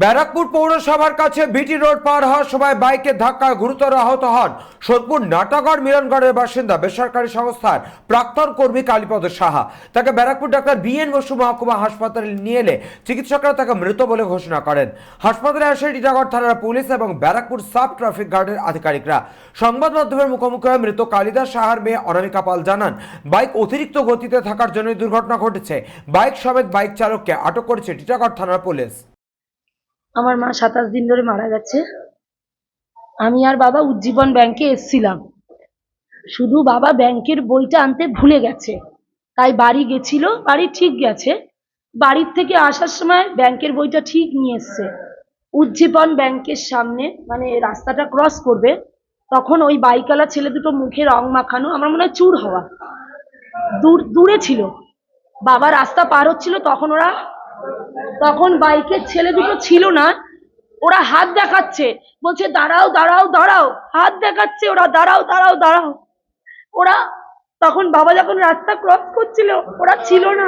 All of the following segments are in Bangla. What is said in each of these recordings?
ব্যারাকপুর পৌরসভার কাছে বিটি রোড পার হওয়ার সময় বাইকের ধাক্কায় গুরুতর আহত হন সোদপুর নাটাগড় মিলনগড়ের বাসিন্দা বেসরকারি সংস্থার প্রাক্তন কর্মী কালীপদ সাহা। তাকে ব্যারাকপুর ডাক্তার বিএন বসু মহকুমা হাসপাতালে নিয়ে এলে চিকিৎসকরা তাকে মৃত বলে ঘোষণা করেন। হাসপাতালে আসে টিটাগড় থানার পুলিশ এবং ব্যারাকপুর সাব ট্রাফিক গার্ডের আধিকারিকরা। সংবাদ মাধ্যমের মুখোমুখি হয়ে মৃত কালিদাস সাহার মেয়ে অনামিকা পাল জানান, বাইক অতিরিক্ত গতিতে থাকার জন্য দুর্ঘটনা ঘটেছে। বাইক সমেত বাইক চালককে আটক করেছে টিটাগড় থানার পুলিশ। আমার মা 27 দিন ধরে মারা গেছে। আমি আর বাবা উজ্জীবন ব্যাংকে এসেছিলাম, শুধু বাবা ব্যাংকের বইটা আনতে ভুলে গেছে, তাই বাড়ি গেছিল। বাড়ি ঠিক গেছে, বাড়ির থেকে আসার সময় ব্যাংকের বইটা ঠিক নিয়ে এসছে। উজ্জীবন ব্যাংকের সামনে মানে রাস্তাটা ক্রস করবে, তখন ওই বাইকওয়ালা ছেলে দুটো মুখে রং মাখানো, আমার মনে হয় চুর হওয়া, দূরে ছিল। বাবা রাস্তা পার হচ্ছিল, তখন বাইকের ছেলে দুটো ছিল না, ওরা হাত দেখাচ্ছে, বলছে দাঁড়াও দাঁড়াও দাঁড়াও, হাত দেখাচ্ছে ওরা, দাঁড়াও দাঁড়াও দাঁড়াও। ওরা তখন বাবা যখন রাস্তা ক্রস করছিল ওরা ছিল না,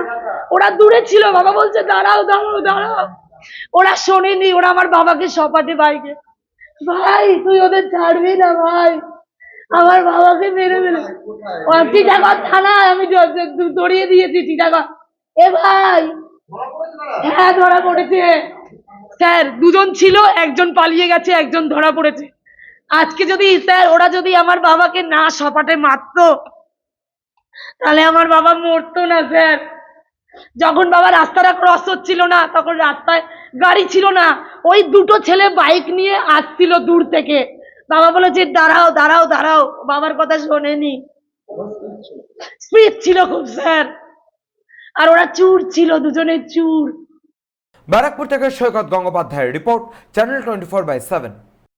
ওরা দূরে ছিল। বাবা বলছে দাঁড়াও দাঁড়াও দাঁড়াও, ওরা শোনেনি, ওরা আমার বাবাকে সপাটে বাইকে। ভাই তুই ওদের ছাড়বি না ভাই, আমার বাবাকে মেরে মেরে। টিটাগড় থানায় আমি দড়িয়ে দিয়েছি টিটাগড়। এ ভাই, হ্যাঁ ধরা পড়েছে স্যার, দুজন ছিল, একজন পালিয়ে গেছে, একজন ধরা পড়েছে। আজকে যদি স্যার ওরা যদি আমার বাবাকে না সপাটে মারতো তাহলে আমার বাবা মরতো না স্যার। যখন বাবা রাস্তাটা ক্রস হচ্ছিল না তখন রাস্তায় গাড়ি ছিল না, ওই দুটো ছেলে বাইক নিয়ে আসছিল দূর থেকে। বাবা বলেছে দাঁড়াও দাঁড়াও দাঁড়াও, বাবার কথা শোনেনি, স্পিড ছিল খুব স্যার। আর ওরা চুর ছিল, দুজনে চুর। ব্যারাকপুর থেকে সৈকত গঙ্গোপাধ্যায়ের রিপোর্ট, চ্যানেল 24/7।